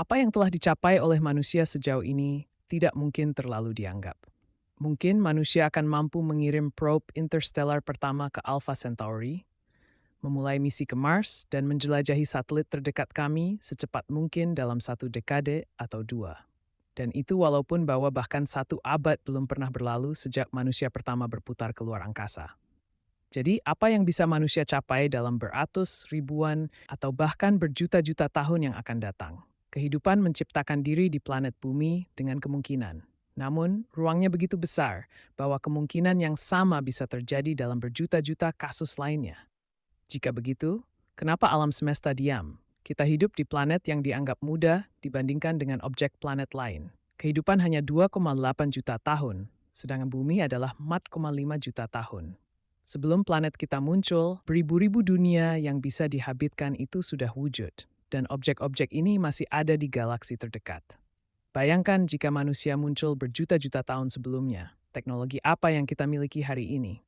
Apa yang telah dicapai oleh manusia sejauh ini tidak mungkin terlalu dianggap. Mungkin manusia akan mampu mengirim probe interstellar pertama ke Alpha Centauri, memulai misi ke Mars, dan menjelajahi satelit terdekat kami secepat mungkin dalam 1 dekade atau 2. Dan itu walaupun bahwa bahkan 1 abad belum pernah berlalu sejak manusia pertama berputar ke luar angkasa. Jadi, apa yang bisa manusia capai dalam beratus, ribuan, atau bahkan berjuta-juta tahun yang akan datang? Kehidupan menciptakan diri di planet Bumi dengan kemungkinan. Namun, ruangnya begitu besar bahwa kemungkinan yang sama bisa terjadi dalam berjuta-juta kasus lainnya. Jika begitu, kenapa alam semesta diam? Kita hidup di planet yang dianggap mudah dibandingkan dengan objek planet lain. Kehidupan hanya 2,8 juta tahun, sedangkan Bumi adalah 4,5 juta tahun. Sebelum planet kita muncul, beribu-ribu dunia yang bisa dihabitkan itu sudah wujud, dan objek-objek ini masih ada di galaksi terdekat. Bayangkan jika manusia muncul berjuta-juta tahun sebelumnya, teknologi apa yang kita miliki hari ini?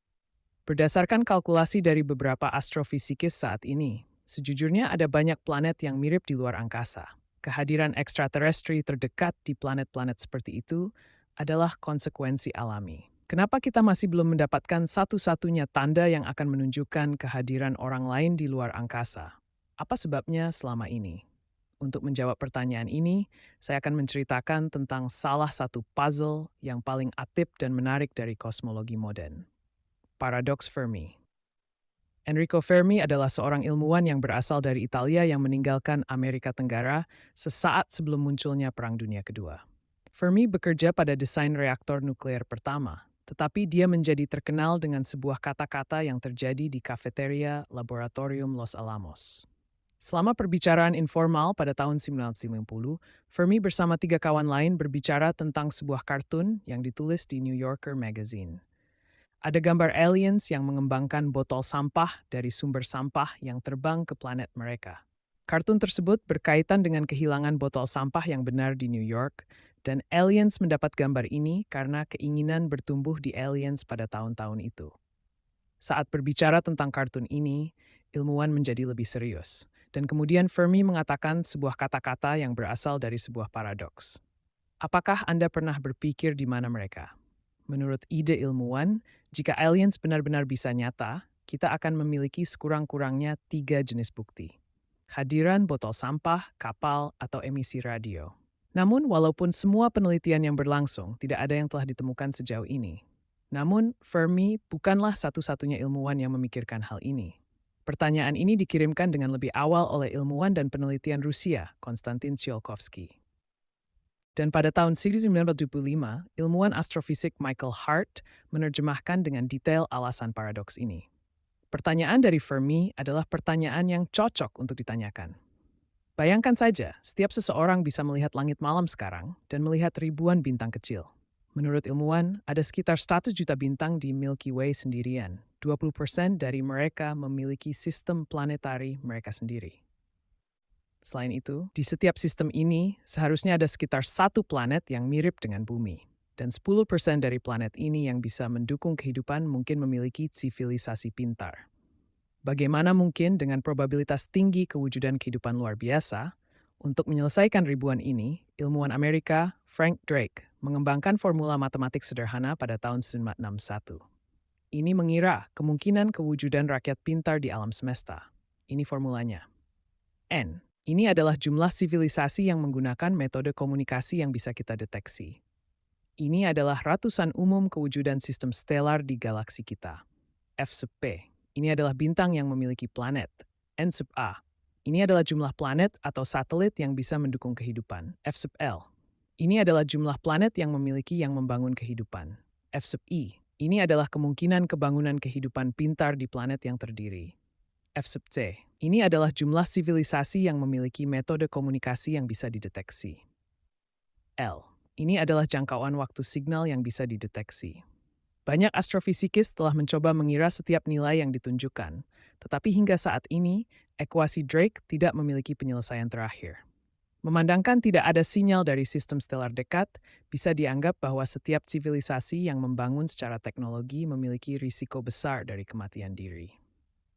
Berdasarkan kalkulasi dari beberapa astrofisikis saat ini, sejujurnya ada banyak planet yang mirip di luar angkasa. Kehadiran ekstraterestri terdekat di planet-planet seperti itu adalah konsekuensi alami. Kenapa kita masih belum mendapatkan satu-satunya tanda yang akan menunjukkan kehadiran orang lain di luar angkasa? Apa sebabnya selama ini? Untuk menjawab pertanyaan ini, saya akan menceritakan tentang salah satu puzzle yang paling atip dan menarik dari kosmologi modern. Paradoks Fermi. Enrico Fermi adalah seorang ilmuwan yang berasal dari Italia yang meninggalkan Amerika Tenggara sesaat sebelum munculnya Perang Dunia Kedua. Fermi bekerja pada desain reaktor nuklir pertama, tetapi dia menjadi terkenal dengan sebuah kata-kata yang terjadi di kafeteria Laboratorium Los Alamos. Selama perbicaraan informal pada tahun 1950, Fermi bersama 3 kawan lain berbicara tentang sebuah kartun yang ditulis di New Yorker Magazine. Ada gambar aliens yang mengembangkan botol sampah dari sumber sampah yang terbang ke planet mereka. Kartun tersebut berkaitan dengan kehilangan botol sampah yang benar di New York, dan aliens mendapat gambar ini karena keinginan bertumbuh di aliens pada tahun-tahun itu. Saat berbicara tentang kartun ini, ilmuwan menjadi lebih serius, dan kemudian Fermi mengatakan sebuah kata-kata yang berasal dari sebuah paradoks. Apakah Anda pernah berpikir di mana mereka? Menurut ide ilmuwan, jika aliens benar-benar bisa nyata, kita akan memiliki sekurang-kurangnya 3 jenis bukti. Hadiran botol sampah, kapal, atau emisi radio. Namun, walaupun semua penelitian yang berlangsung, tidak ada yang telah ditemukan sejauh ini. Namun, Fermi bukanlah satu-satunya ilmuwan yang memikirkan hal ini. Pertanyaan ini dikirimkan dengan lebih awal oleh ilmuwan dan penelitian Rusia, Konstantin Tsiolkovsky. Dan pada tahun 1975, ilmuwan astrofisik Michael Hart menerjemahkan dengan detail alasan paradoks ini. Pertanyaan dari Fermi adalah pertanyaan yang cocok untuk ditanyakan. Bayangkan saja, setiap seseorang bisa melihat langit malam sekarang dan melihat ribuan bintang kecil. Menurut ilmuwan, ada sekitar 100 juta bintang di Milky Way sendirian. 20% dari mereka memiliki sistem planetari mereka sendiri. Selain itu, di setiap sistem ini seharusnya ada sekitar 1 planet yang mirip dengan Bumi. Dan 10% dari planet ini yang bisa mendukung kehidupan mungkin memiliki sivilisasi pintar. Bagaimana mungkin dengan probabilitas tinggi kewujudan kehidupan luar biasa, untuk menyelesaikan ribuan ini, ilmuwan Amerika Frank Drake mengembangkan formula matematik sederhana pada tahun 1961. Ini mengira kemungkinan kewujudan rakyat pintar di alam semesta. Ini formulanya. N. Ini adalah jumlah sivilisasi yang menggunakan metode komunikasi yang bisa kita deteksi. Ini adalah ratusan umum kewujudan sistem stelar di galaksi kita. F sub P. Ini adalah bintang yang memiliki planet. N sub A. Ini adalah jumlah planet atau satelit yang bisa mendukung kehidupan. F sub L. Ini adalah jumlah planet yang memiliki yang membangun kehidupan. F sub I. Ini adalah kemungkinan kebangunan kehidupan pintar di planet yang terdiri. F sub C. Ini adalah jumlah sivilisasi yang memiliki metode komunikasi yang bisa dideteksi. L. Ini adalah jangkauan waktu signal yang bisa dideteksi. Banyak astrofisikis telah mencoba mengira setiap nilai yang ditunjukkan, tetapi hingga saat ini, ekuasi Drake tidak memiliki penyelesaian terakhir. Memandangkan tidak ada sinyal dari sistem stelar dekat, bisa dianggap bahwa setiap sivilisasi yang membangun secara teknologi memiliki risiko besar dari kematian diri.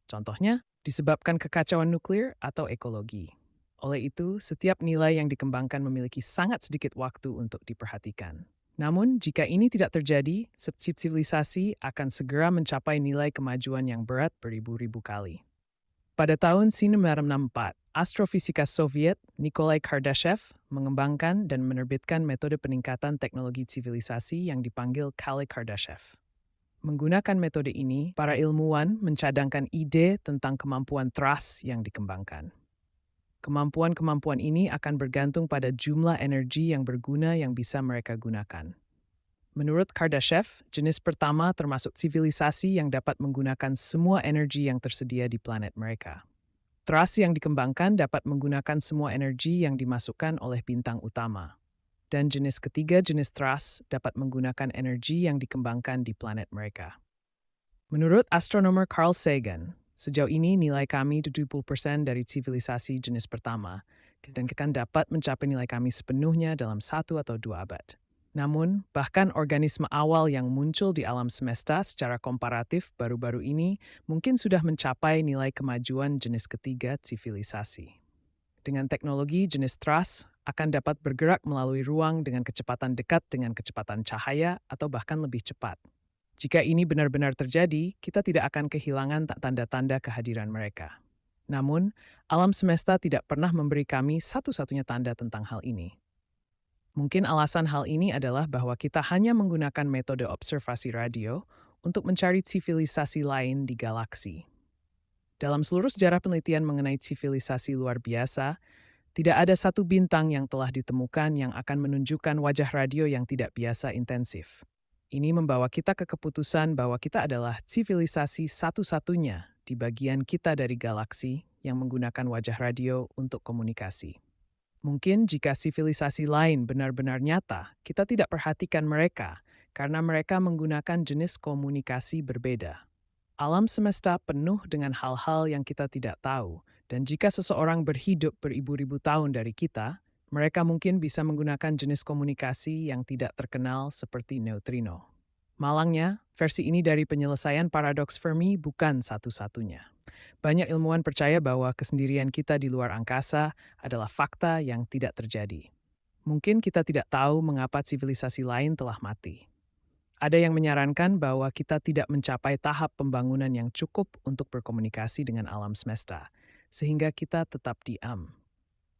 Contohnya, disebabkan kekacauan nuklir atau ekologi. Oleh itu, setiap nilai yang dikembangkan memiliki sangat sedikit waktu untuk diperhatikan. Namun, jika ini tidak terjadi, sivilisasi akan segera mencapai nilai kemajuan yang berat beribu-ribu kali. Pada tahun 1964, astrofisika Soviet Nikolai Kardashev mengembangkan dan menerbitkan metode peningkatan teknologi sivilisasi yang dipanggil Kali-Kardashev. Menggunakan metode ini, para ilmuwan mencadangkan ide tentang kemampuan trust yang dikembangkan. Kemampuan-kemampuan ini akan bergantung pada jumlah energi yang berguna yang bisa mereka gunakan. Menurut Kardashev, jenis pertama termasuk sivilisasi yang dapat menggunakan semua energi yang tersedia di planet mereka. Trust yang dikembangkan dapat menggunakan semua energi yang dimasukkan oleh bintang utama. Dan jenis ketiga, jenis trust, dapat menggunakan energi yang dikembangkan di planet mereka. Menurut astronomer Carl Sagan, sejauh ini nilai kami 70% dari sivilisasi jenis pertama, dan akan dapat mencapai nilai kami sepenuhnya dalam 1 atau 2 abad. Namun, bahkan organisme awal yang muncul di alam semesta secara komparatif baru-baru ini mungkin sudah mencapai nilai kemajuan jenis ketiga sivilisasi. Dengan teknologi jenis trust, akan dapat bergerak melalui ruang dengan kecepatan dekat dengan kecepatan cahaya atau bahkan lebih cepat. Jika ini benar-benar terjadi, kita tidak akan kehilangan tanda-tanda kehadiran mereka. Namun, alam semesta tidak pernah memberi kami satu-satunya tanda tentang hal ini. Mungkin alasan hal ini adalah bahwa kita hanya menggunakan metode observasi radio untuk mencari sivilisasi lain di galaksi. Dalam seluruh sejarah penelitian mengenai sivilisasi luar biasa, tidak ada satu bintang yang telah ditemukan yang akan menunjukkan wajah radio yang tidak biasa intensif. Ini membawa kita ke keputusan bahwa kita adalah sivilisasi satu-satunya di bagian kita dari galaksi yang menggunakan wajah radio untuk komunikasi. Mungkin jika sivilisasi lain benar-benar nyata, kita tidak perhatikan mereka karena mereka menggunakan jenis komunikasi berbeda. Alam semesta penuh dengan hal-hal yang kita tidak tahu, dan jika seseorang berhidup beribu-ribu tahun dari kita, mereka mungkin bisa menggunakan jenis komunikasi yang tidak terkenal seperti neutrino. Malangnya, versi ini dari penyelesaian paradoks Fermi bukan satu-satunya. Banyak ilmuwan percaya bahwa kesendirian kita di luar angkasa adalah fakta yang tidak terjadi. Mungkin kita tidak tahu mengapa sivilisasi lain telah mati. Ada yang menyarankan bahwa kita tidak mencapai tahap pembangunan yang cukup untuk berkomunikasi dengan alam semesta, sehingga kita tetap diam.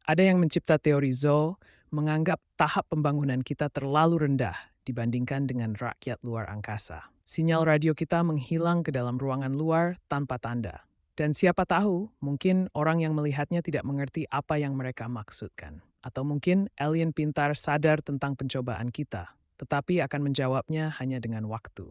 Ada yang mencipta teori Zoe menganggap tahap pembangunan kita terlalu rendah dibandingkan dengan rakyat luar angkasa. Sinyal radio kita menghilang ke dalam ruangan luar tanpa tanda. Dan siapa tahu, mungkin orang yang melihatnya tidak mengerti apa yang mereka maksudkan. Atau mungkin alien pintar sadar tentang pencobaan kita, tetapi akan menjawabnya hanya dengan waktu.